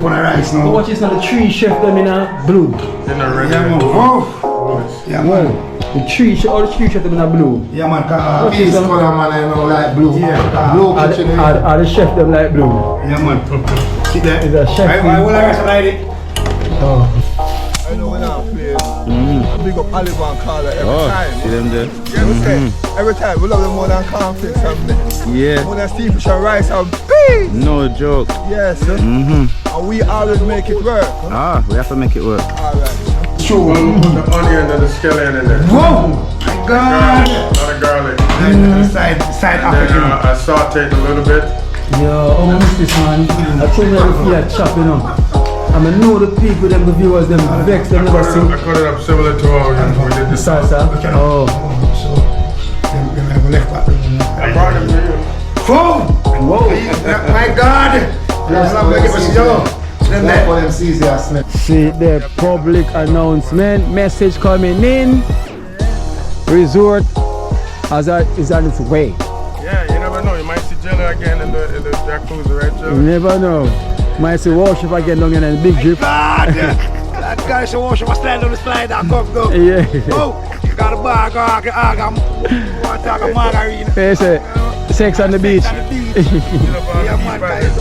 On the rice now. So watch this now, the three chef them in a blue. In a red. Yeah, man. Oh. Yeah, man. The three chef, all the three chef them in a blue. Yeah, man. Cause this this color, man, I know like blue. Yeah. Blue kitchen. Are the chef them like blue? Yeah, man. See that? Is a chef. I will have like it. Oh. I know when I play, I big up Oliver and Carla every time. See them there? Yeah, we say, every time we love them more than cornflakes and Yeah. more than steamfish and rice and beans. No joke. Yes, and we always make it work. Ah, we have to make it work. Alright. True. Put the onion and the scallion in there. Whoa! My God! Lot of garlic. Side African. Then I sauteed a little bit. Yo, I miss this man. I told me if you chopping up. I mean, know the people, them, the viewers, them vex, them never see. I cut it up similar to how we did The this. salsa. Oh. So, then we have a left back. I brought it to you. Whoa! Whoa. My God! That's not making me See the public announcement, message coming in. Resort is on its way. Yeah, you never know. You might see Jenna again in the jacuzzi, right, Joe? You never know. Might see worship again down in a big drip. God! That guy should wash my stand on the slide and come go. Yeah. Oh, you got a bag, I want to talk a margarine. They say, sex on the beach. Yeah, man, guys.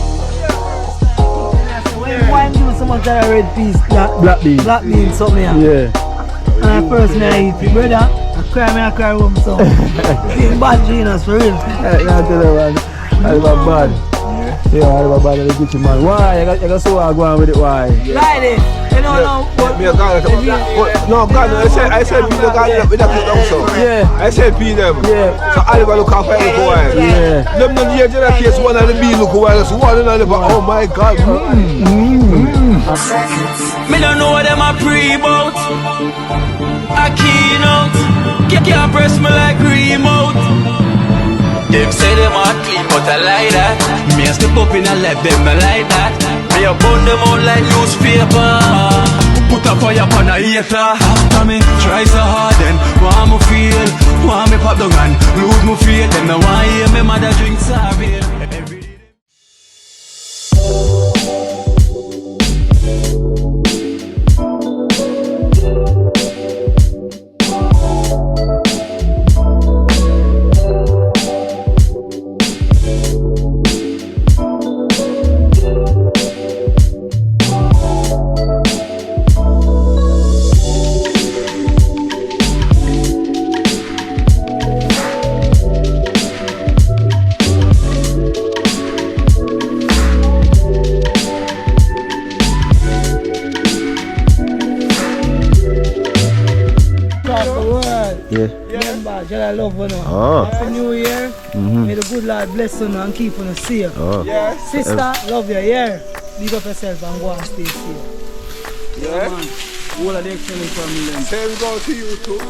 Why do someone got a red piece? Black bean. Black bean, something. Yeah. And I personally I eat it, brother. I cry home, so. It's bad genius, for real. I tell you, man. I live a bad. Yeah, I live a bad in the kitchen, man. Why? You got so hard going with it, why? Like it. You know, no. Me a garlic. No, God, I said be the garlic with that also. Yeah. I said be them. Yeah. So Oliver look out for every while. Yeah. Them not here in case one of the bee look while, so one and but oh my God. Me don't know what them a pre-bout. A Kino. Can't press me like remote. Them say them a clean, but I like that. Me a step up in a left, them I like that. Me a burn them out like newspaper. Put a fire upon a hater. After me try so hard, then want me feel, want me pop down and lose me faith. Them no want hear me mother drink sorry. Yeah. Remember, I love you. Oh. Happy New Year. May the good Lord bless you and keep you safe. Oh. Yes. Sister, love you, yeah. Big up yourself and go and stay safe. Yeah. All of the excellent family then. Same go to you too.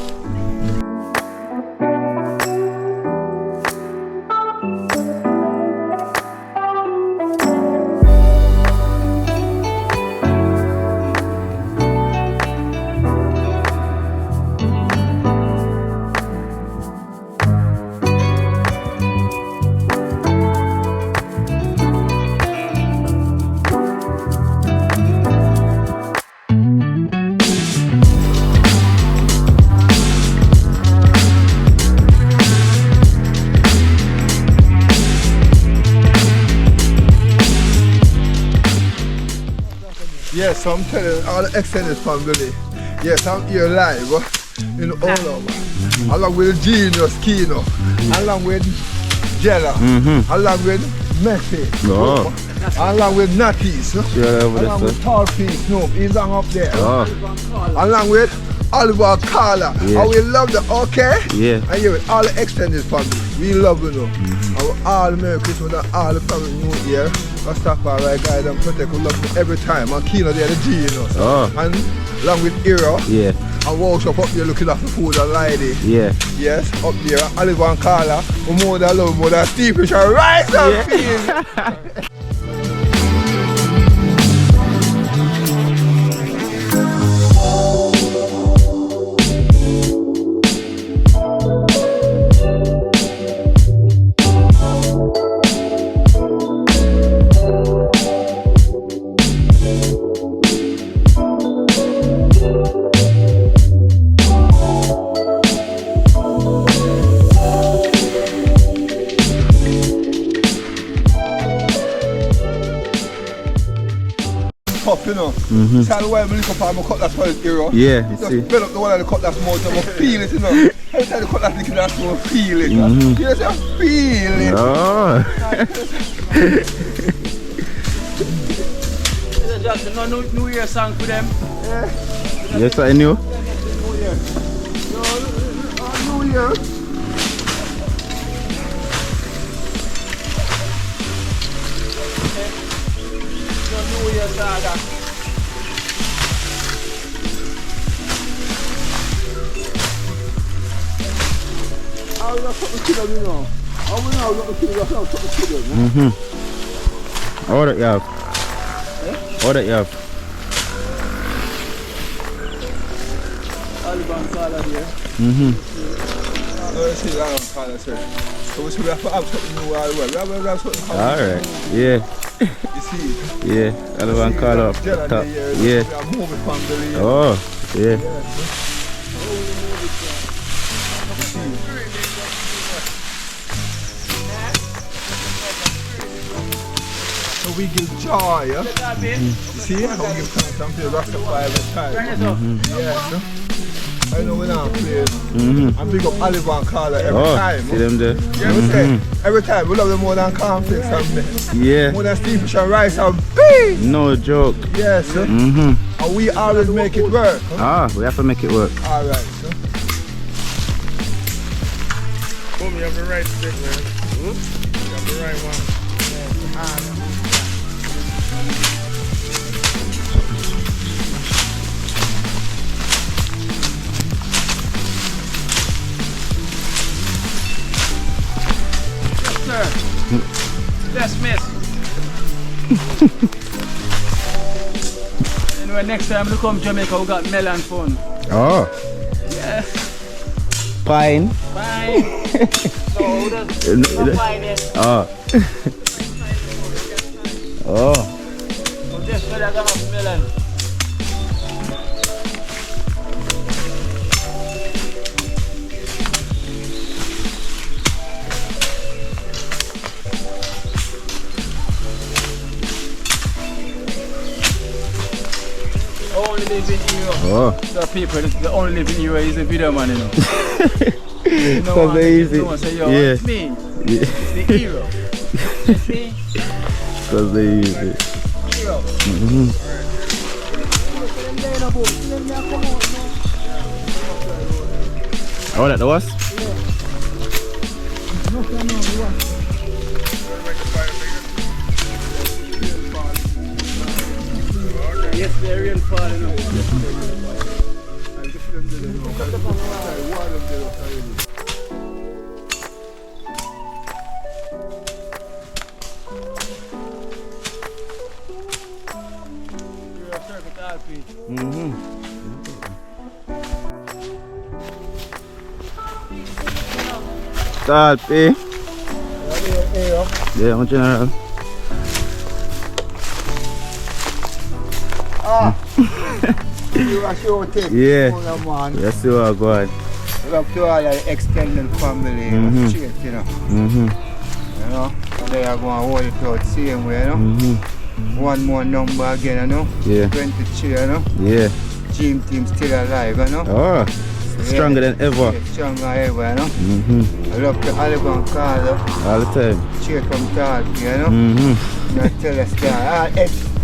Yes, I'm telling all the extended family. Yes, I'm here live in Olo, man. Along with Genius, Kino, along with Jella, along with Messi, along with Natties, along with Tall Piece, no, he's on up there. Along with Oliver Carla. Yeah. And we love the okay? Yeah. And you with all the extended family. We love you know. And all the Merry Christmas and all the family New Year. Rastafari guide and protect, we love you every time. And Kino there the G, you know. And along with Hero. Yeah. And workshop up there looking after food and lady. Yeah. Yes, up there. Oliver and Carla. More than love, more than steamfish and rice and peas. tough, you know. See how the way I look up on my cutlass for it, you know. Yeah, you Just see. build up the one of the cutlass more, so I feel it, you know. Every time the cutlass lick it, that's how I feel it. Yes, I feel it. Oh. Jackson, no New Year song for them. Yes, I knew. New Year. No New Year saga. How you something to them, you know? How we know something to them, you have something to them. All that you have. All that you have. Alban Sala here. No, you see that one, Carla said. So we have to have something new all the way. We have something. Alright. Yeah. You see? Yeah. Alban call up. Top. Yeah. We are moving from the Oh. Yeah. So we give joy, yeah? You see? How we give thanks and play Rastafari every time. Yeah, no? I know we don't play. And big up Oliver and Carla every time. See them there. Yeah, we say, every time we love them more than cornflakes and mess. Yeah. More than steamed fish and rice and beans. No joke. Yes, sir. And we always make it work. Huh? We have to make it work. Alright, sir. Boom, you have the right stick, man. You have the right one. Let's miss. Anyway, next time we come to Jamaica, we got melon fun. Oh. Yeah. Fine. Fine. No, that's not fine yet. Oh. Oh. But this way I got enough melon. Only live in Europe. Oh. The people that only live in Europe is a video man, you know. You know So what? they easy. No one say, yo, Yeah. it's me. Yeah. It's the hero. You see? Because they use it. Hero. Oh, that was? Yes, they're real falling out. Talpi. Yeah, I'm general. You are sure to take Yeah. man. Let's see what I got. Love to all the extended family, straight, you know. You know, they are going to hold it out same way, you know. One more number again, you know. Yeah. 23, you know. Yeah. Dream team still alive, you know. Oh. Stronger than ever. Yeah, stronger ever, you know. I love to Oliver and Carla. All the time. Straight from Talpi, you know. Now tell us that.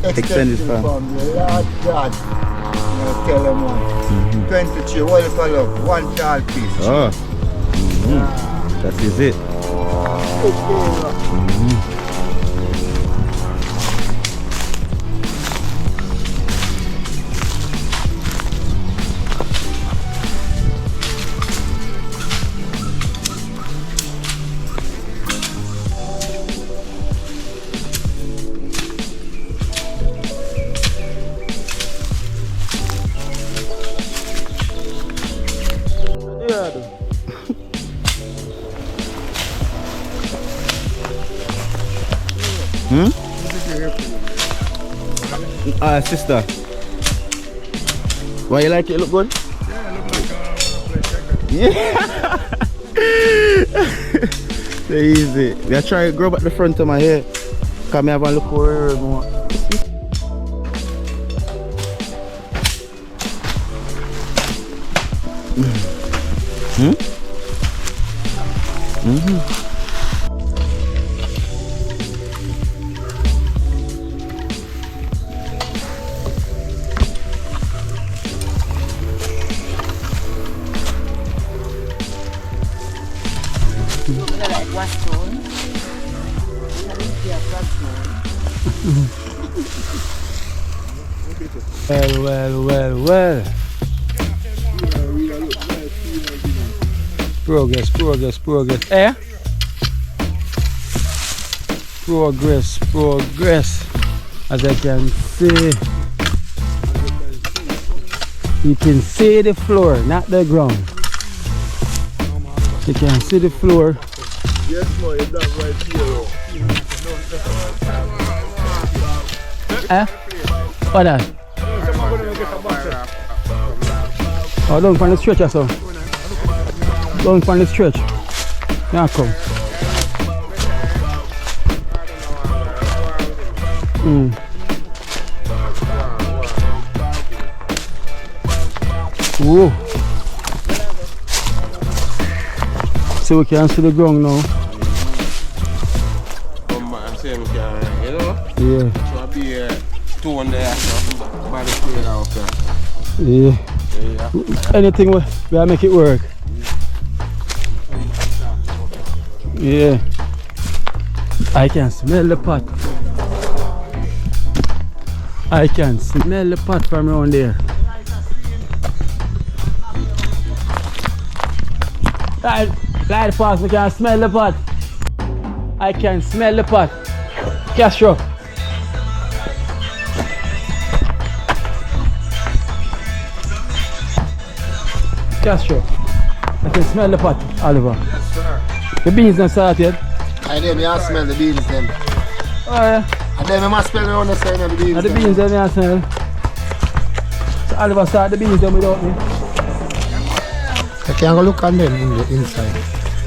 Extended family. Lord God. Now tell them one. 23, what if I love? One Talpi. Oh. That is it. Sister. Why you like it? Look good? Yeah, look like I want to play checkers. Yeah. So easy. We are trying to grow back the front of my hair. Come here and look over more. Well. Progress. Eh? Progress. As I can see. You can see the floor, not the ground. You can see the floor. Yes, man, you're done right here. Eh? What that? Oh, down from the stretch or so. Down from the stretch. Now come. Whoa. So we can see the ground now. I'm saying we can, you know? Yeah. So I'll be two on there, by the plate out there. Yeah. Anything we make it work. Yeah. I can smell the pot. I can smell the pot from around there. Light fast, we can smell the pot. I can smell the pot. Castro. Castro. I can smell the pot, Oliver. Yes, sir. The beans not started. I then I smell the beans then. Oh yeah. And then I must smell around the side of the beans. And the beans then I smell. So Oliver start the beans then without me. I can't go look on them in the inside.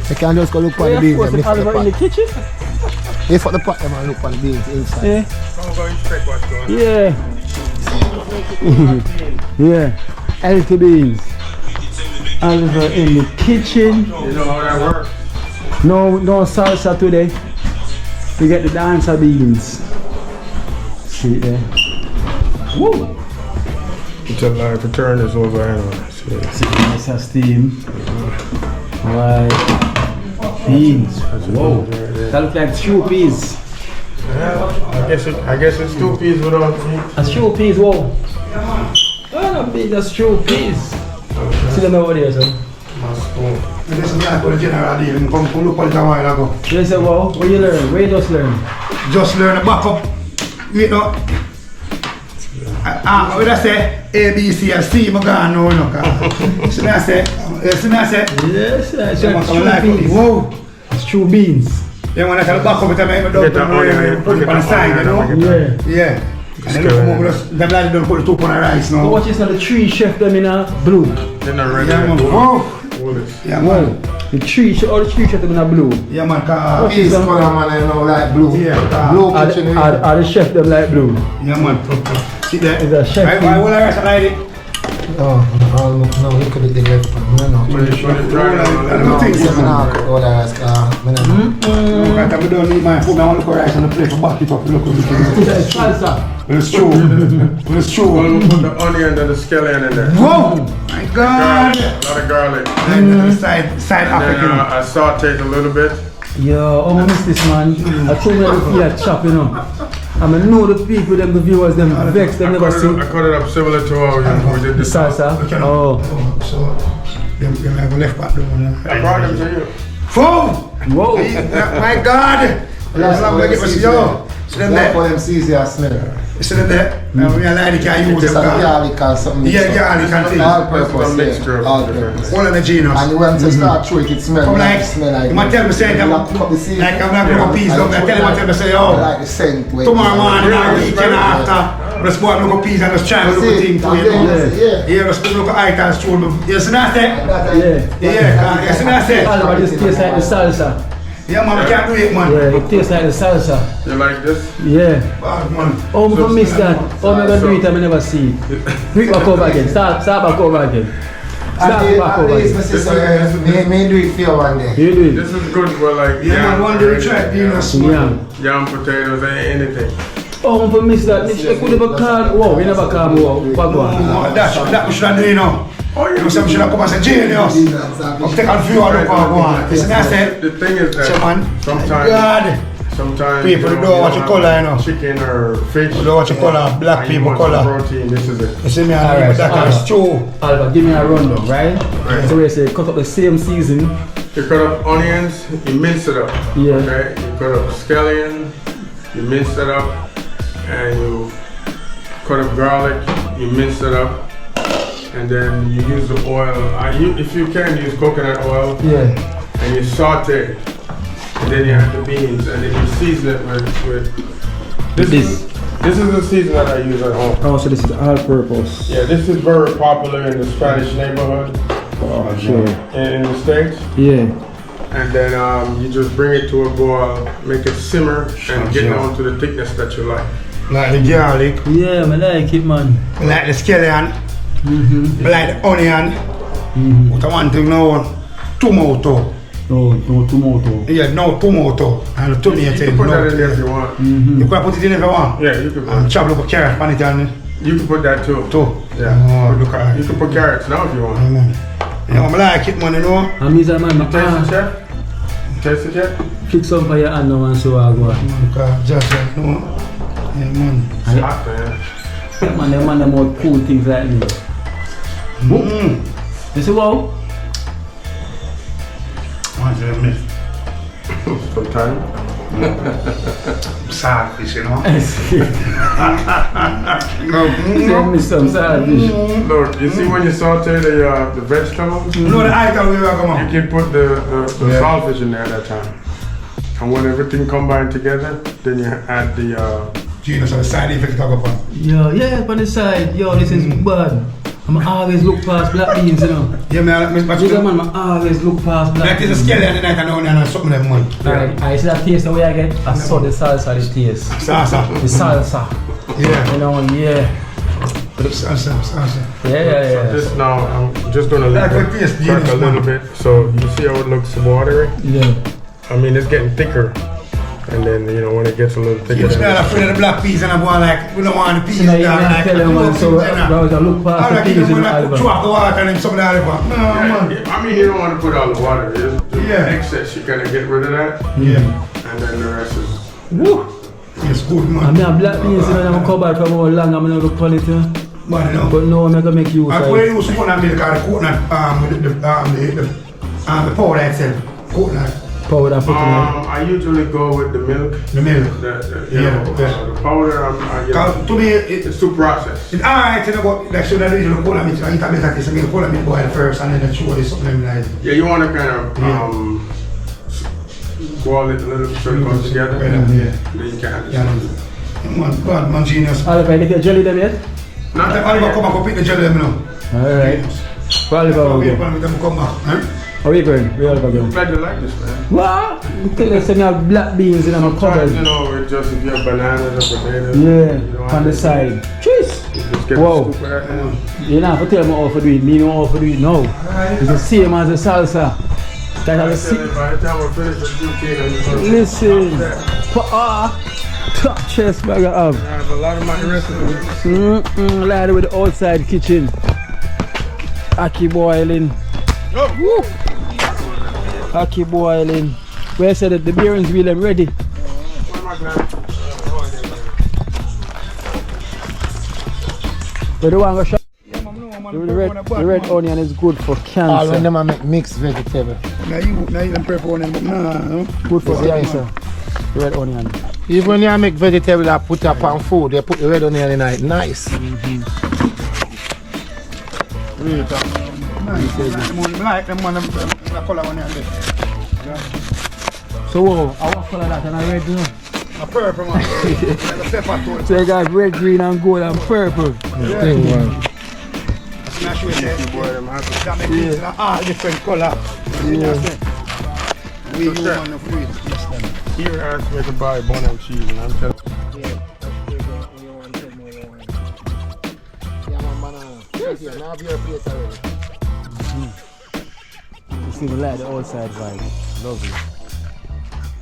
I can't just go look on the beans and lift the Oliver in the pot. kitchen? Lift up the pot and look on the beans inside. Yeah. I'm going to check what's going on. Yeah. Yeah. Healthy beans. Oliver in the kitchen. You know how that works? No salsa today. We get the dancer beans. See it there. Woo! Until I return this over anyway. See nice and steam. Right. Beans. Whoa. That looks like stew peas. I guess it's 2 pieces without meat. A stew peas, whoa. Oh, no, beans, that's stew peas. See them over there, son. This guy for the general deal and come to look at it a while ago. They say, wow, what you learn? Where you just learn? Just learn the back up. You know. When I say A, B, C, and C, I'm going no, no. So I say, Yes, that's like, true beans. whoa. It's true beans. Then when I tell the back up, I make Get the onion, put it on the side, you know. Yeah. Yeah. And then come over, them like don't put the top on the rice So now. what is now the three chef them in a blue? They're not ready. Yeah, man. Whoa. Yeah, man. The three all the three chef them in a blue. Yeah, man. Cause, Peas color man, I know like blue. yeah. Blue Are kitchen. the chef them like blue? Yeah, man. See that? Is a chef. Why will I rest like it? Oh, no, he could have the left one. No. When it's dry down, I don't think so. All the rest, I don't need my food. I want to put rice on the plate for back it up. Look at it. Salsa. But it's true. But it's true. we'll put the onion and the scallion in there. Whoa! My God! A lot of garlic. And side Then African. I sauteed a little bit. Yo, I miss this man. I told me to feel like chop, you know. I know the people, them, the viewers, them vex, them never see. I cut it up similar to how we did The this. salsa. Oh. So, them have a left back down. I brought them to you. Whoa! Whoa. My God! That's not going to get yo. So them One for there. them season smell. So them there. Now we are like they can use It's them. a garlic and something. Yeah, garlic and things. All It's a purpose, mixture yeah. of All different- purpose. All of the genus. And when to start through it, it smells Come like, like, smell like. you might tell me say that, Like cut the seed. like I'm not going to peas down there. Tell him what tell me say, I oh, like the scent. way. tomorrow morning or Yeah. weekend after, let's go and look at peas and just try and look at things to you know. Yeah. Yeah, let's go look at items to them. You see that say? Yeah. Yeah, you see that say? Oliver, this tastes like the salsa. Yeah, man, we can't do it, man. Yeah, it tastes like the salsa. You like this? Yeah. Bad, man. Oh, I'm gonna miss that. Oh, I'm gonna do it, I never see it. Do it back over again. Start back over again. Start back over here. May do it for you one day. You do it. This is good for like Yeah, man, one day we try peanuts. Yeah. yam potatoes, anything. Oh, for miss that. Miss, you could never call. Wow, we never call me. What one? That we should have done, you know. Oh, you know, some should have come as a genius. I'm taking a few out of our one. Listen, I said, The thing is that sometimes people don't know what you call, you know. Chicken or fish. You know what you call a black and you people want some color. protein. This is it. You see me, Alright, that kind of stew. Alva, give me a rundown, right? So we say cut up the same season. You cut up onions, you mince it up. Yeah. Okay. You cut up scallion, you mince it up, and you cut up garlic, you mince it up, and then you use the oil. If you can, use coconut oil. Yeah. And you saute it. And then you have the beans, and then you season it with this. This is the season that I use at home. Oh, so this is all purpose. Yeah, this is very popular in the Spanish neighborhood. Oh, sure. In the States. Yeah. And then you just bring it to a boil, make it simmer, and get down to the thickness that you like. Like the garlic, Yeah, I like it, man. like the scallion, like the onion. But I want to know tomato. No tomato. Yeah, no tomato. And the tomato. You can put that in there if you want. You can put it in if you want. Yeah, you can put And chop little carrot on it and You can put that too. Yeah. Oh, look at You it. can put carrots now if you want. Yeah, I like it, man, you know. And me, man, Taste it, chef? Taste it yet? kick some for your hand now and so I go. Look at just like, you know. Yeah, man. It's hot, man. Man, them more cool things like me. You see what? What's your myth? Sometimes. Saltfish, you know. Send me some saltfish. Look, you see when you saute the vegetables? You know the item we were going You can put the saltfish in there at that time. And when everything combined together, then you add the Genius on the side effect talk about. Yo, yeah, on the side. Yo, this is bad. I'm always look past black beans, you know. Yeah, man, but You man, I always look past black that is a scale and the night and onion and something of them, man. I see that taste the way I get. I saw the salsa, the taste. Salsa. The salsa. Yeah. You know, yeah. Salsa. Yeah. This now, I'm just gonna let Like it a taste, cook genius, a little man. bit. So you see how it looks watery? Yeah. I mean, it's getting thicker. And then, you know, when it gets a little thicker. You're not afraid of the black peas and I'm going like, we don't want the peas So now you down can like, tell them, man, so I look past I'm the like, peas you in the want to album. throw off the water and then some of the olive. No, man. Yeah, I mean, you don't want to put all the water. Just the Yeah. excess, you kind of get rid of that. Yeah. And then the rest is. Woo! It's good, I man. mean, I'm black beans, you know, I'm covered from how long I'm going to look quality. Man, you know. But no, I'm going to make use I of will it. use coconut milk or the coconut, with the powder itself. Coconut, Powder put in I usually go with the milk. the milk. The powder, Cause to me, it's too processed. it's alright, you know, but like, should I do the coconut milk? I eat a milk like this, I get the coconut milk boil first and then show this something like Yeah, you want to kind of boil it a little bit so it comes together. Yeah. Then you can add Yeah. this. Man, genius. Oliver, you get jelly them yet? Not that Oliver come back and pick the jelly, you know. Alright. Where Oliver will Okay, go? when we come back, huh? How are you going? Where Oliver going? Glad you like this, man. What? You tell us you have black beans in my Sometimes, cupboard. you know, it's just if you have bananas or potatoes. Yeah, you don't on have the to- side. Cheese! you just get Whoa. the scoop of that in. You don't have to tell me how to do it. Me know how to do it now. It's the same as the salsa. That By has the the time we finish the routine, I'm gonna Listen. I Top chest bag I have. have a lot of my recipes. Lad with the outside kitchen. Aki boiling. Woo. Aki boiling. Where I said that the bearings wheel them ready. Where am I going? But the one go shop. The red onion is good for All when cancer. them a make mixed vegetable. Now you them purple one, but no. Good for cancer. The red onion. Even when you make vegetable that put up on food, they put the red onion in it. Nice. Like them one, the color one there. So what color that and I red you know? A purple one. The pepper tone. So you got red, green and gold and purple. Thing, man. Smash with that make it all different color. We use one of it. Here asked me to buy bone and cheese, and I'm telling see me like the outside vibe. Lovely.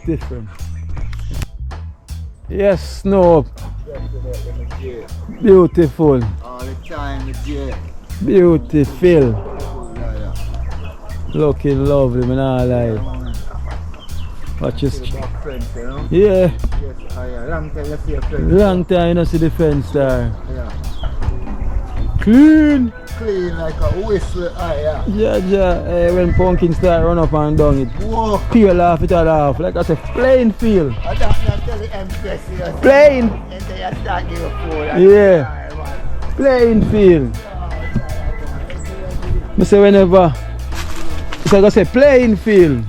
Different. Yes, snow. Beautiful. All the time, yeah. Beautiful. Looking lovely, man. I like. Watch this. Yeah. Long time you see a friend. Long time you don't see the fence there. Yeah. Clean. Clean like a whistle. Yeah. When pumpkin start run up and down, it Whoa. peel off it all off. Like I said, plain field. I don't tell the Empress here. Plain. And they start giving food. Yeah. Plain field. I say whenever. It's like I say, plain field.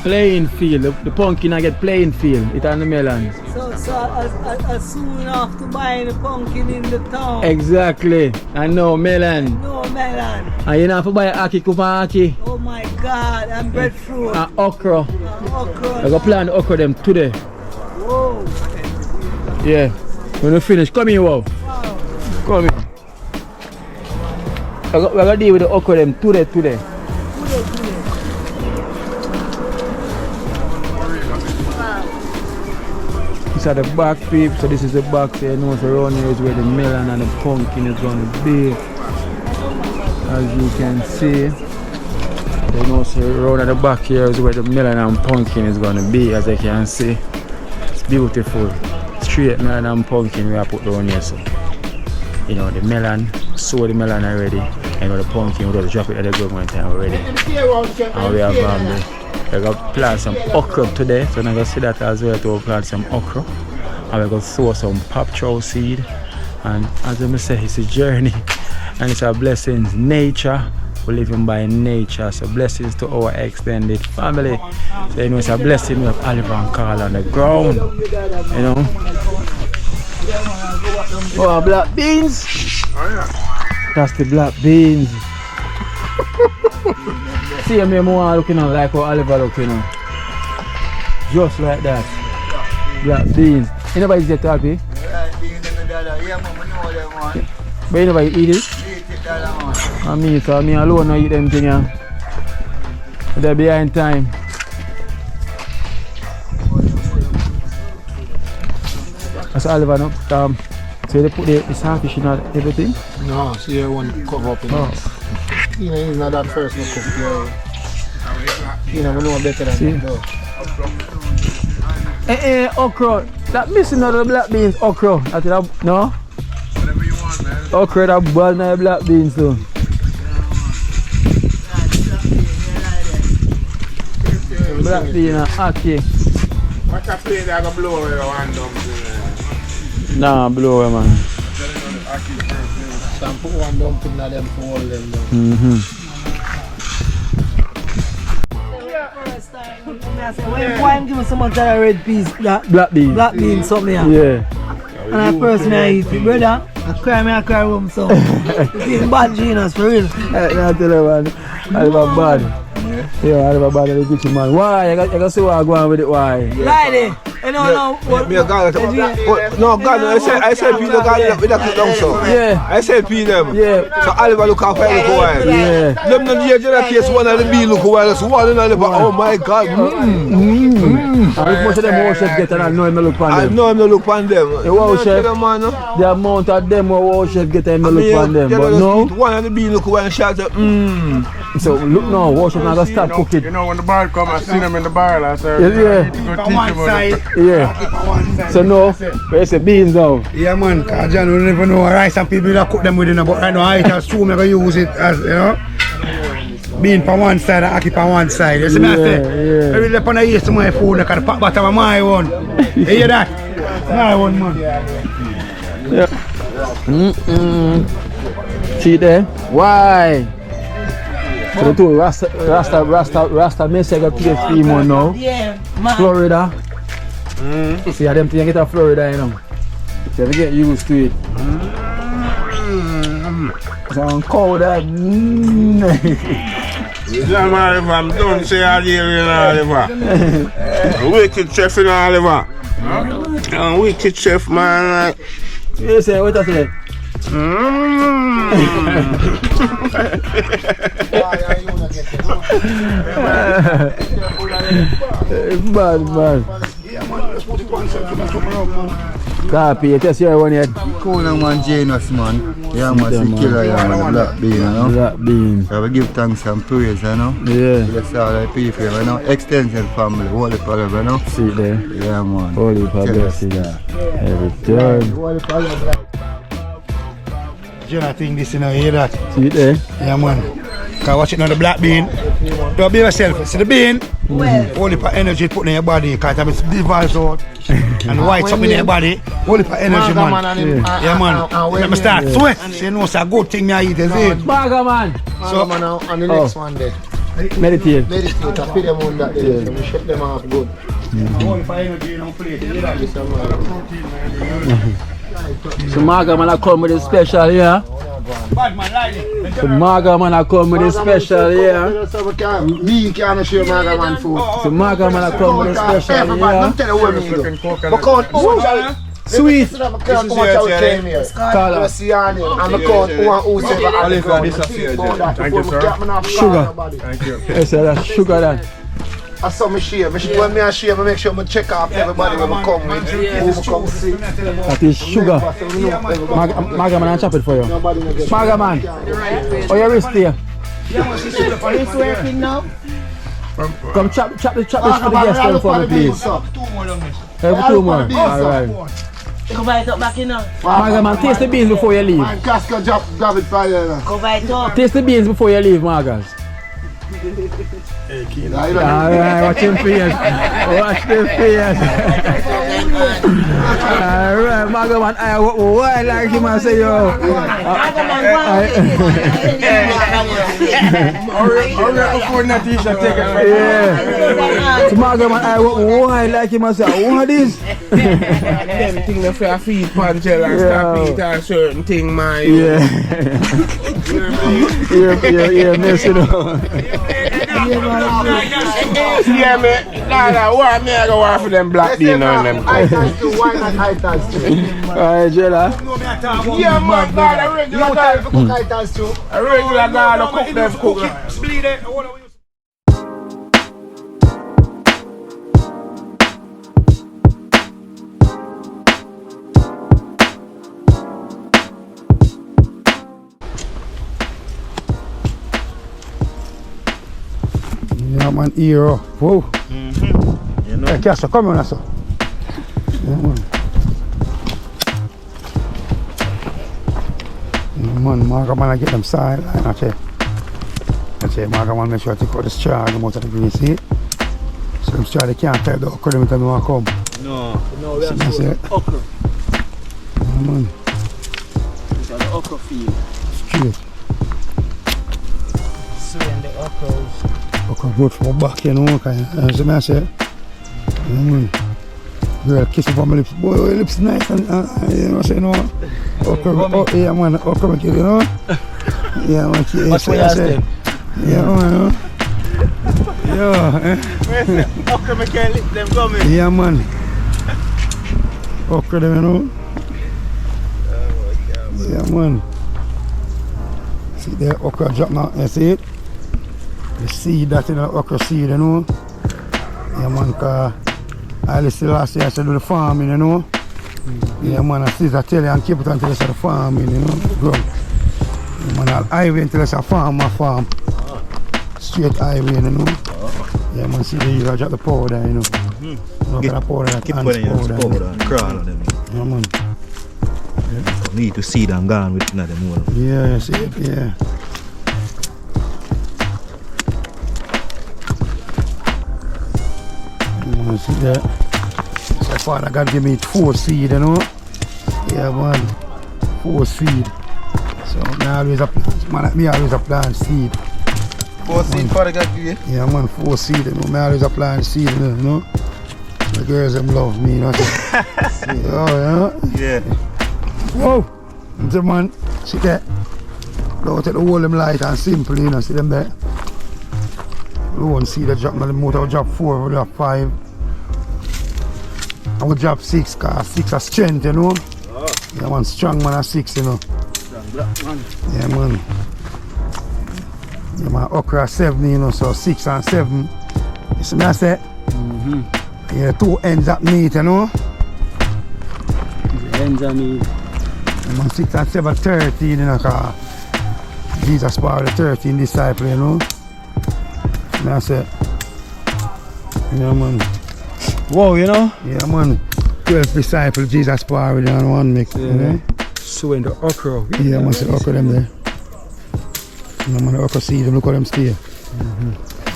Plain field. The pumpkin I get plain field. It on the melon. So as soon after buying the pumpkin in the town. Exactly. And no melon. No melon. And you know have to buy aki kupaki. Oh my God, and breadfruit. And okra. Okra. I go plant okra them today. Whoa. Yeah. When we finish, come here, wow. Come here. We're gonna deal with the okra them today. These are the back peep, so this is the back there. You know, so around here is where the melon and the pumpkin is going to be. As you can see. You know, so around at the back here is where the melon and pumpkin is going to be, as you can see. It's beautiful. Straight melon and pumpkin we have put down here. So, you know, the melon, sow the melon already. And the pumpkin, we just drop it at the government time already. And we have we're going to plant some okra today, so I'm going to see that as well to plant some okra. And we're going to sow some pop chow seed. And as I say, it's a journey and it's a blessings. Nature, we're living by nature, so blessings to our extended family. So you know, it's a blessing we have Oliver and Carl on the ground. You know. Oh, black beans! That's the black beans. See me more looking on like how Oliver looking on. Just like that. Black beans. You never eat it, Alpi? But you never eat it? And me, so me alone I eat them things. They're behind time. That's Oliver, no? So they put the saltfish in everything? No, so you want to cover up in it. You know, he's not that first no cook. You know, we know better than that. Okra. That missing out of the black beans, okra. I think that, no? Whatever you want, man. Okra, that boil my black beans too. Black bean and ackee. What a plate that I blow away one dumpling. Nah, blow away, man. Some put one dumpling in them to hold them down. When wine give me so much of that red peas, that Black beans. black beans something here. Yeah. And I first me I eat it, brother. I cry home so. It's bad genius for real. I tell you, man. Oliver bad. Yeah, Oliver bad in the kitchen, man. Why? I got see what I go on with it, why? Lady, you know what? Me a God, no God, I said Peter God with a cook down so. Yeah. I said Peter them. Yeah. So Oliver look after look while. Yeah. Them not here just case one of the bee look while, so one in Oliver. Oh my God. I look most of them war chef get and I know him look on I them. know him not look on them. The war chef, the amount of them war chef get and look on them. But no. One of the bee look while and shout out, So look now, war chef not gonna start cooking. You know when the bar come, I see them in the bar last year. Yeah. On one side. Yeah. So no, where's the beans now? Yeah man, cause John will never know rice and people that cook them with it, but right now I just assume I'm gonna use it as, you know, bean for one side and ackee for one side. You see me I say? Yeah. Every day when I eat some my food, I can pack bottom of my one. You hear that? My one man. Yeah. See there? Why? So the two Rasta Mesa got PhD more now. Yeah, man. Florida. See how them things get to Florida, you know. So they get used to it. So I'm cold that. Yeah, man, if I'm done, say Algerian Oliver. Wicked chef in Oliver. Wicked chef, man. You say, what I say? Bad. Copy, you test your one yet? Cool man, Janus man. Yeah man, see killer, yeah man, black bean, you know. Black bean. So we give thanks and praise, you know. Yeah. That's all I pay for, you know. Extension family, holy forever, you know. See there? Yeah man. Holy forever, see that. Every turn. You know, think this, you know, hear that? See it there? Yeah, man. Can watch it on the black bean. Don't be yourself. See the bean? Only for energy put in your body. Because it's device out. And white something in your body. Only for energy, man. Yeah, man. Let me start sweat. So you know it's a good thing I eat, is it? Maga man. So, man, on the next one there. Meditate. Meditate, I put them on that day. So we shut them off good. Only for energy, you don't play it. You know, So Maga man I come with a special, yeah? bad man, like So Maga man I come with a special, yeah? We can't show Maga man food. So Maga man I come with a special, Everybody, yeah? don't tell the women you do. Because Sweet. I'm a count how much I came here. Colour. I'm a count who said Thank you, sir. Sugar. Yes, sir, that's sugar then. I saw me share. When I share, I make sure I check off everybody when I come with. Who I come see. That is sugar. Maga man I chop it for you. Maga man. Oh, your wrist here. It's working now. Come chop this for the guests then for me, please. Every 2 more. Alright. Cover it up back in now. Maga man, taste the beans before you leave. And Casca grab it for you. Cover it up. Taste the beans before you leave, Magas. Alright, watch him face. Watch the face. Alright, Maga man, why like him and say yo. Yeah. So Maga man, why like him and say, what is? Them thing that for feed punchel and stop eat a certain thing, man. Yeah. You're messing up. Yeah, me. Nah, why me I go off for them black bean on them? Why not items too? Alright, Jella. Yeah, man, God, a regular guy. You cook items too. A regular guy, to cook them cook. Yeah, man, hero. Whoa. You know. Hey, Cassia, come on, sir. Yeah, man. Yeah, man, Maga man, I get them sideline, I say, Maga man, make sure I take out the straw and out of the grease, see? So them straw, they can't type the okra, them don't come. No, we are See, doing okra. Yeah, man. These are the okra field. Straight. Sowing the okras. Okra good for my back, you know, kind of, see me I say? Yeah, man. Girl, kiss up on my lips. Boy, your lips nice and you know, say, no. Okra, yeah, man, okra make it, you know? Yeah, man, What's what you say? Yeah, man, yeah, Okra make your lip them coming. yeah, man. Okra them, you know? Yeah, man. See there, okra drop now, you see it? The seed that in the okra seed, you know? Yeah, man, cause I listen last year I said do the farming, you know? Yeah, man, I see that tell you and keep it until it's a farming, you know? Grow. Yeah, man, I'll highway until it's a farm. Straight highway, you know? Yeah, man, see the you drop the powder, you know? Look at the powder, that ants powder. And crawl on them. Yeah, man. Need to see them gone with another more. Yeah, you see it, yeah. You see that? So father God give me 4 seed, you know? Yeah, man. 4 seed. So me always a plant, man, me always a plant seed. 4 seed father God give you? Yeah, man, 4 seed, you know? Me always a plant seed, you know? The girls them love me, you know? Oh, yeah? Yeah. Whoa! See, man, see that? Don't take the whole them light and simple, you know, see them there? Don't see the drop, the motor drop 4, drop 5. I would drop 6 cause 6 are strength, you know. Yeah man, strong man at 6, you know. Yeah man. Yeah man, okra 7, you know, so 6 and 7. You see me I say? Yeah, 2 ends at meat, you know. The ends of meat. Yeah man, 6 and 7, 13, you know, cause Jesus power the 13 disciple, you know. And I say, yeah man. Wow, you know? Yeah man. 12 disciples, Jesus power with on one mix, you know. So in the okra. Yeah man, see the okra them there. Yeah man, the okra seed them, look how them stay.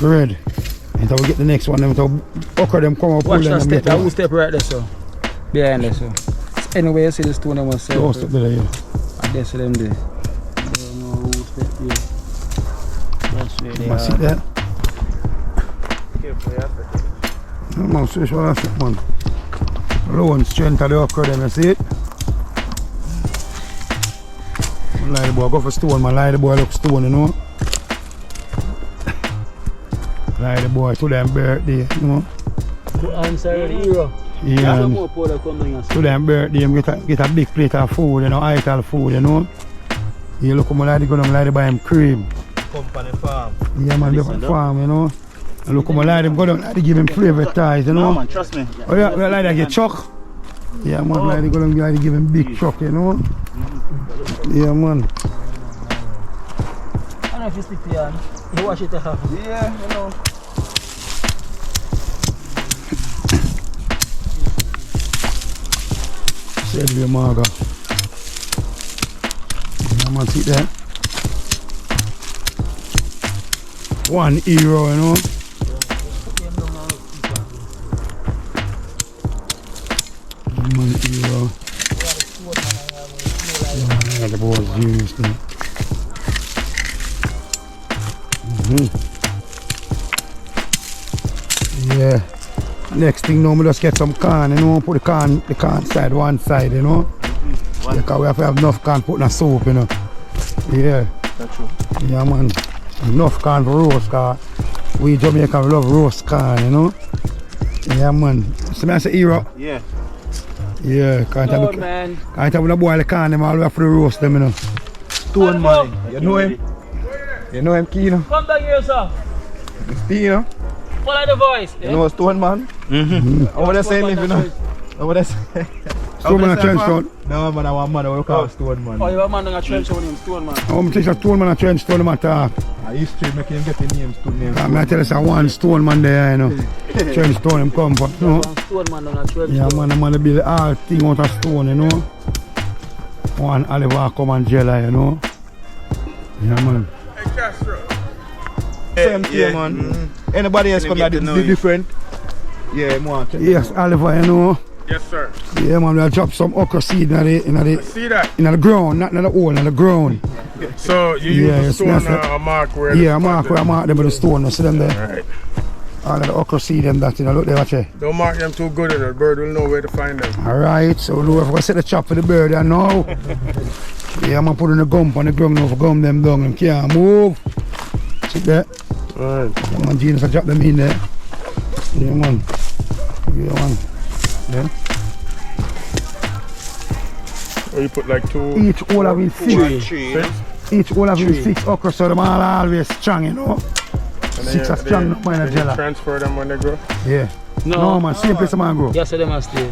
Red. Until we get the next one, them to okra them come up. Watch that step, that will step right there, so. Behind there, so. Anyway, you see the stone them was set. Close up there, yeah. And there, see them there. That's where they Man, see are. that? Yeah man, see what I said, man. Low and strength of the okra them, you see it? Lie the boy, go for stone, man. Lie the boy look stone, you know. Lie the boy to them birthday, you know. Answer the hero. Yeah. Some more powder coming and To them birthday, get a big plate of food, you know, ital food, you know. You look how I like to go down, like to buy him cream. Company farm. Yeah man, the farm, you know. And look how I like to go down, like to give him flavor ties, you know. No man, trust me. Oh yeah, like to get chuck. Yeah man, like to go down, like to give him big chuck, you know. Yeah man. I don't know if you stick to your hand. You wash it half. Yeah, you know. Said we maga. Yeah man, see that? €1, you know. €1. Yeah, the boys used it. Yeah. Next thing now, we just get some corn, you know, put the corn side one side, you know. Because we have to have enough corn put in a soup, you know. Yeah. That's true. Yeah man. Enough corn for roast, cause we Jamaica love roast corn, you know. Yeah man. So I say hero. Yeah. Yeah, can't Oh man. have a boil the corn, them all we have to roast them, you know. Stone money. You know him? You know him, Kino? Come down here, sir. Kino? Follow the voice. You know Stone man? Over there saying if you know. Over there saying. Stone man a trench coat. No man, I want man, I will call Stone man. Oh, you have a man on a trench with him, Stone man. I'm teach a stone man a trench stone man talk. I used to make him get the name Stone name. I tell us one stone man there, you know. Trench stone him come from, you know. Stone man on a trench. Yeah man, I'm gonna build all thing out of stone, you know. One Oliver come and jelly, you know. Yeah man. Hey, Castro. Same thing man. Anybody else come here different? Yeah, more. Yes, Oliver, you know. Yes, sir. Yeah man, we'll drop some okra seed in See that? the ground, not in the hole, in the ground. So you Yeah, use the yes, stone that's mark where Yeah, mark where I mark them with the stone, you see them there. Alright. All of the okra seed them that, you know, look there, watch it. Don't mark them too good and the bird will know where to find them. Alright, so we're going to set the trap for the bird there now. Yeah, I'm going to put in the gum on the ground now for gum them down, them can't move. See that? Alright. Yeah man, Genius, I drop them in there. Yeah man. Yeah man. Yeah. Or you put like two. Each hole have been six. Six? Each hole have been 6 okra, so them all always strong, you know. And 6 are strong, no mind a then you jelly. transfer them when they grow. Yeah. No man, same place man grow. Yes, they must stay.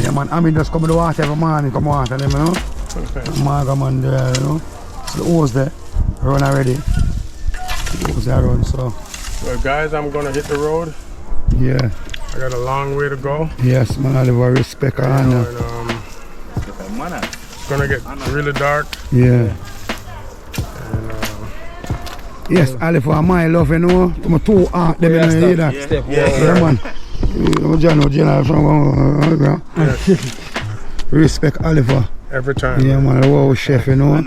Yeah man, I mean just come to the water every morning, come water them, you know. Okay. Maga man there, you know. So the hose there, run already. The hose there run, so. Well guys, I'm gonna hit the road. Yeah. I got a long way to go. Yes man, I live a respect and And, honor. it's gonna get really dark. Yeah. And Yes, I live for my love, you know. To my 2 heart, them, you know, you hear that? Step Yeah man. John General from respect Oliver. every time. Yeah man, the wow chef, you know.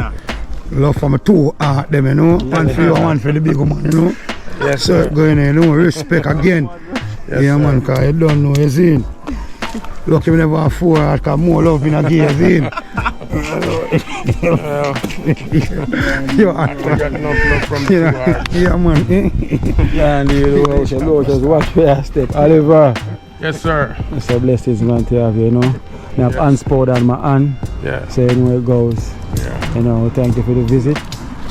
Love for my 2 heart them, you know. One for you, one for the big man, you know. Yes, So sir. going in, you know, respect again. Yes, Yeah sir. man, cause you don't know, you see. Lucky we never have 4 heart, cause more love in a gear, you see. Yo, I got enough love from the yeah, man. Yeah, and you know, just watch where I step. Oliver. Yes, sir. It's a blessing, man, to have you, you know. I have hands poured on my hand. Yeah. So you know where it goes. Yeah. You know, thank you for the visit.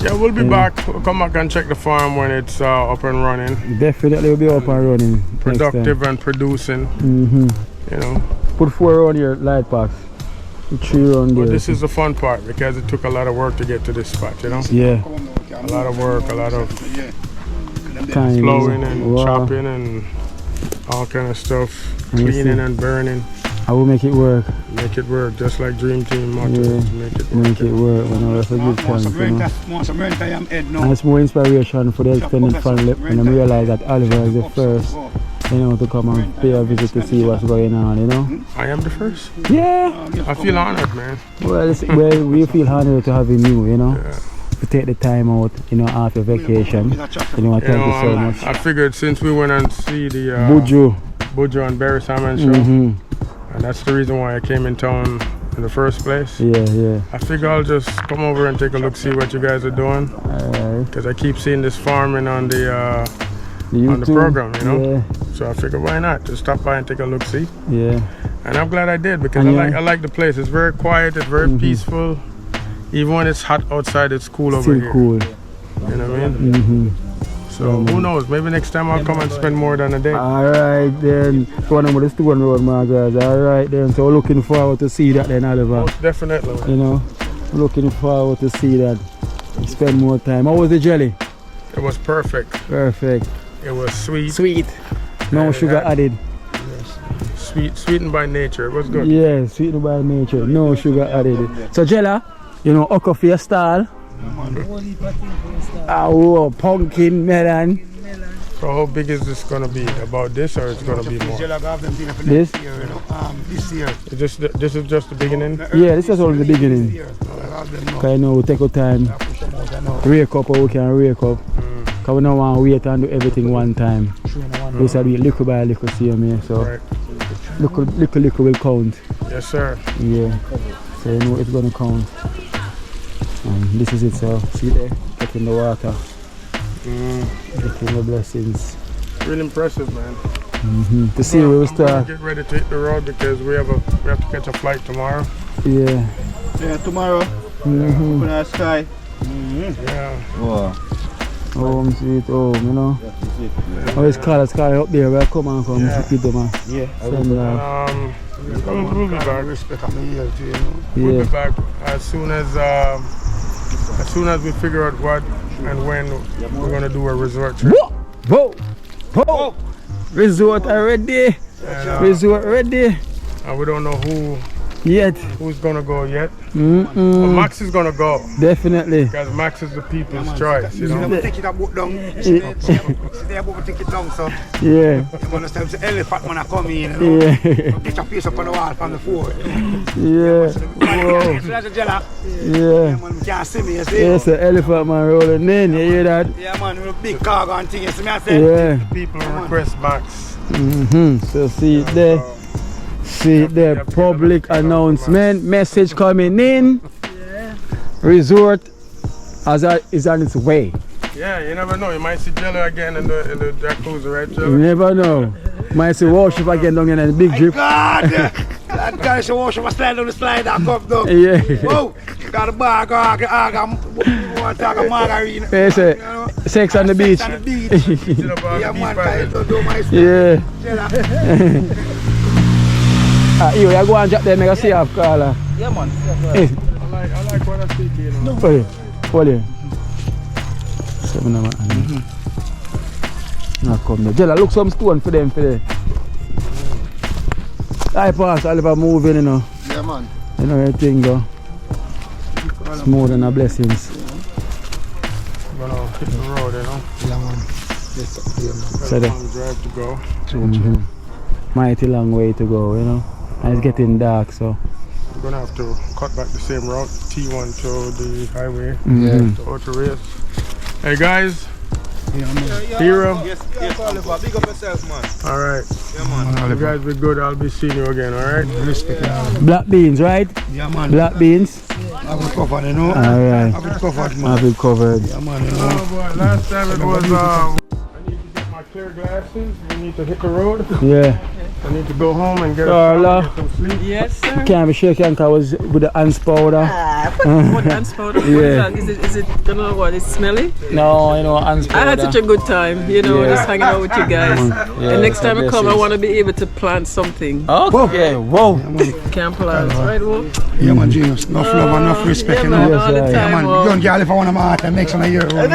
Yeah, we'll be back. We'll come back and check the farm when it's up and running. Definitely will be up and running. Productive and producing. You know. Put 4 on your light packs. 3 on there. But this is the fun part because it took a lot of work to get to this spot, you know? Yeah. A lot of work, a lot of Time. flowing and chopping and all kind of stuff. Cleaning and burning. I will make it work. Make it work, just like Dream Team motto. Yeah. Make it work. Make it work. You know, that's a good point, you know. And it's more inspiration for the extended family when I realize that Oliver is the first, you know, to come and pay a visit to see what's going on, you know. I am the first. Yeah. I feel honored, man. Well, we feel honored to having you, you know. To take the time out, you know, after vacation. You know, thank you so much. I figured since we went and see the Buju and Barry Salmon show, and that's the reason why I came in town in the first place. Yeah. I figure I'll just come over and take a look, see what you guys are doing. Because I keep seeing this farming on the program, you know. Yeah. So I figured why not? Just stop by and take a look, see. Yeah. And I'm glad I did because I like the place. It's very quiet. It's very peaceful. Even when it's hot outside, it's cool over here. Still cool. You know what I mean? So who knows? Maybe next time I'll come and spend more than a day. Alright then. One of the Stone Road, my guys. Alright then. So we're looking forward to see that then, Oliver. Most definitely. Man. You know, looking forward to see that. Spend more time. How was the jelly? It was perfect. Perfect. It was sweet. Sweet. No sugar added. Sweetened by nature. It was good. Yeah, sweetened by nature. No sugar added. So Jella, you know, Oko for your style. Oh, pumpkin, melon. So how big is this gonna be? About this, or it's gonna be more? This? This year. This is just the beginning. Yeah, this is only the beginning. Cause I know we take our time, rake up or we can rake up. Cause we don't want to wait and do everything one time. We said we little by little, see me. So little will count. Yes, sir. Yeah. So you know it's gonna count. This is it, so see there, getting the water, getting the blessings. Really impressive, man. To see where we start. Get ready to hit the road because we have to catch a flight tomorrow. Yeah. Yeah, tomorrow. Open our sky. Yeah. Wow. Home sweet home, you know. Oh, it's Carla up there. Well, come on, give them a we'll be back. We'll be back as soon as we figure out what and when we're gonna do a resort trip. Whoa! Resort already. Resort ready. And we don't know who's gonna go yet. But Max is gonna go. Definitely. Because Max is the people's choice, you know. Take it up down. Take it down, so. Yeah. You understand? The elephant when I come in, you know. Yeah. Get a piece up on the wall from the floor. Yeah. Whoa. Yeah. Man, you can't see me, you see? Yes, the elephant man rolling in, you hear that? Yeah, man, with a big cargo and thing, you see me, I say? Yeah. People request Max. So see it there. See the public announcement message coming in. Resort is on its way. Yeah, you never know. You might see Jello again in the jacuzzi, right, Jello? You never know. Might see worship again down in the big drip. God! That guy should wash my slide on the slide and come down. Yeah. Whoa! Got a bag, I want to talk a margarine. Yes, sex on the beach. On the beach. Yeah, man, I don't do my stuff. Yeah. You go and drop them, make a see off, Carla. Yeah, man. Hey. I like what I see, Kino. Hold it. Now come there. Jella, look some stone for them, I pass Oliver moving, you know. Yeah, man. You know everything go. It's more than a blessings. We're gonna hit the road, you know. Yeah, man. Got a long drive to go. Mighty long way to go, you know. And it's getting dark, so We're gonna have to cut back the same route, T1 to the highway, Yeah. to Auto Race. Hey guys, Hero. Yes, Oliver. Big up yourself, man. Alright. Yeah, man. You guys be good. I'll be seeing you again, alright? Respect you. Black beans, right? Yeah, man. Black beans. Have it covered, you know. Alright. Have it covered, man. Have it covered. Yeah, man, you know. Oh boy, last time it was I need to get my clear glasses. We need to hit the road. Yeah. I need to go home and get Carla. some sleep. Yes, sir. Can't be shaking because I was with the ants powder. What ants powder? Yeah. Is it, don't know what, it's smelly? No, you know, ants powder. I had such a good time, you know, Yeah. just hanging out with you guys. Yeah, And next time I come, I blessings. want to be able to plant something. Okay, whoa. Can't plant, right, Wolf? Yeah, man, genius. Enough love and enough respect, Yeah, you man, know. all the Yes, Yeah, time. man. Wolf. Young girl, if I want to mark and make some of your own. So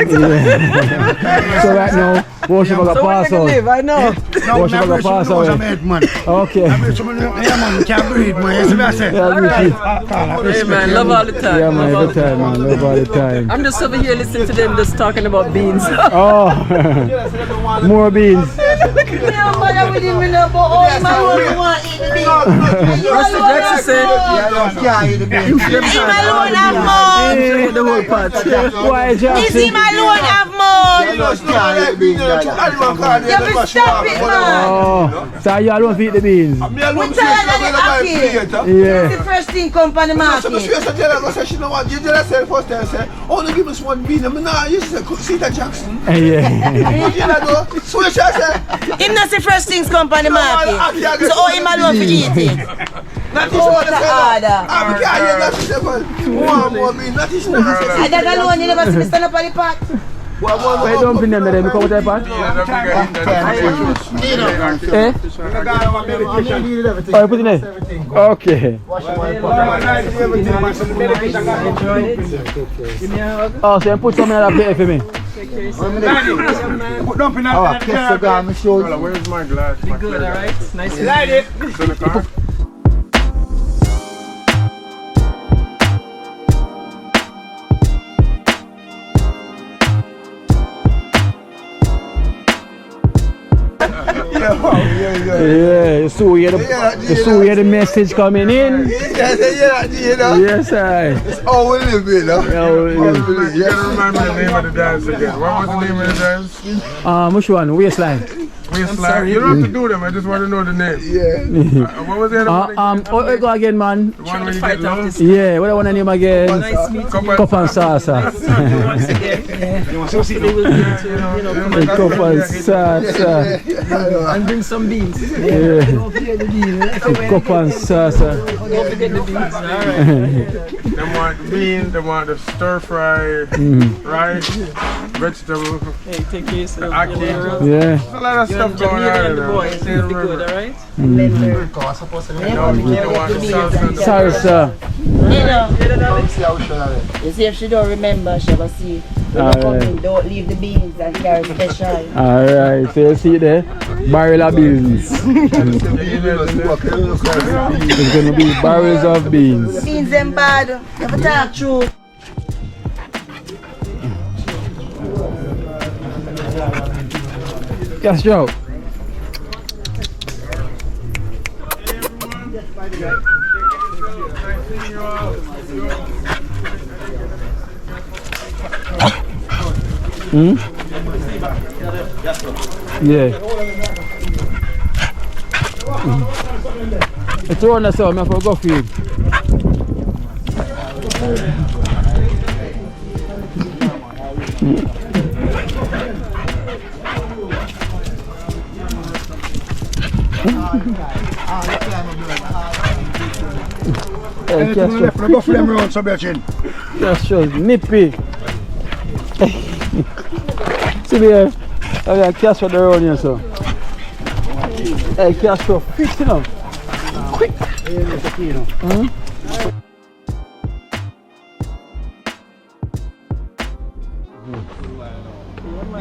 right now, worship of the So where pass you out. live? I know. No, Wash man, up the bridge from pass the nose away. of my head, man. Okay. Yeah, man, can't breathe, man. You see what I say? Yeah, Mickey. Hey, man, love all the time. Yeah, man, love all every the time, man. Love all the time. I'm just over here listening to them just talking about beans. Oh, more beans. Jackson said, the whole pot. Why, Jackson? Oh, so you alone feed the beans? Yeah. The first thing come from the market. Only give us one bean. I mean, nah, you say, see that Jackson. Yeah. Him not the first things come from the market. So how him alone for eating? Not Oh, the order. I that alone, you never see me stand up on the pot. Why you dumping them there? You come with that pot? Eh? Oh, you put in there? Okay. Oh, so you put some in that plate for me? Put dump in that. Where's my glass? Be good, alright? Nice to Light it. It's in the car. Yeah, you saw the message coming in. Yes, I. It's all we live in, huh? You gotta remind me the name of the dance again. What was the name of the dance? Which one? Waistline. Waistline. You don't have to do them, I just want to know the name. Yeah. What was the other one? Oh, go again, man. The one where you get low? Yeah, what I want to name again? Nice meeting you. Cup and salsa. Once again. Hopefully we'll get to, come and Cup and salsa. and bring some beans. Yeah. Cup and salsa. Don't forget the beans. Alright. They want the beans, they want the stir fry, rice, vegetable. Hey, take care of yourself. Aki. Yeah. There's a lot of You're stuff going Jamaican on and the there. boys. It'll be good, alright? They want the salsa and the Salsa. You see, if she don't remember, she will see. Alright. Don't leave the beans and carry special. Alright, so you see there? Barrel of beans. It's going to be barrels of beans. Beans them bad. Never talk true. Yes, Joe. Yeah. It's on us, I'm going to go feed. Anything on the left, no go for them round, so Belchin. That's just nippy. See there, I got cash for the road here, so. Hey, cash for quick, you know. Quick.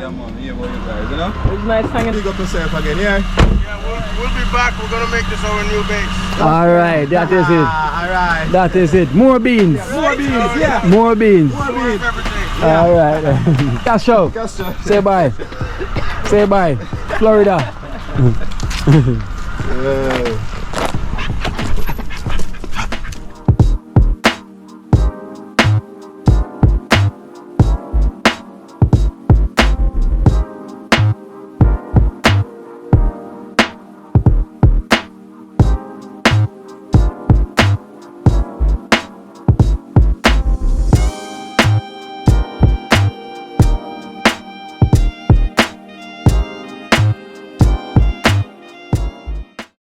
Yeah, man, yeah, what you guys, you know? It was nice hanging. Big up yourself again, yeah? We'll be back. We're gonna make this our new base. Alright, that is it. Alright. That is it. More beans. More beans, yeah. More beans. More beans. Alright. Cash show. Say bye. Say bye. Florida.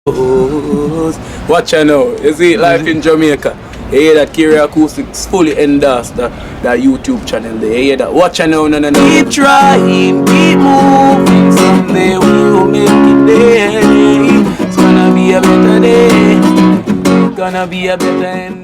Watch out now. You see life in Jamaica. You hear that Kira Acoustics fully endorsed that YouTube channel there. You hear that? Watch out now, no. Keep trying, keep moving. Someday we will make it there. It's gonna be a better day. Gonna be a better end.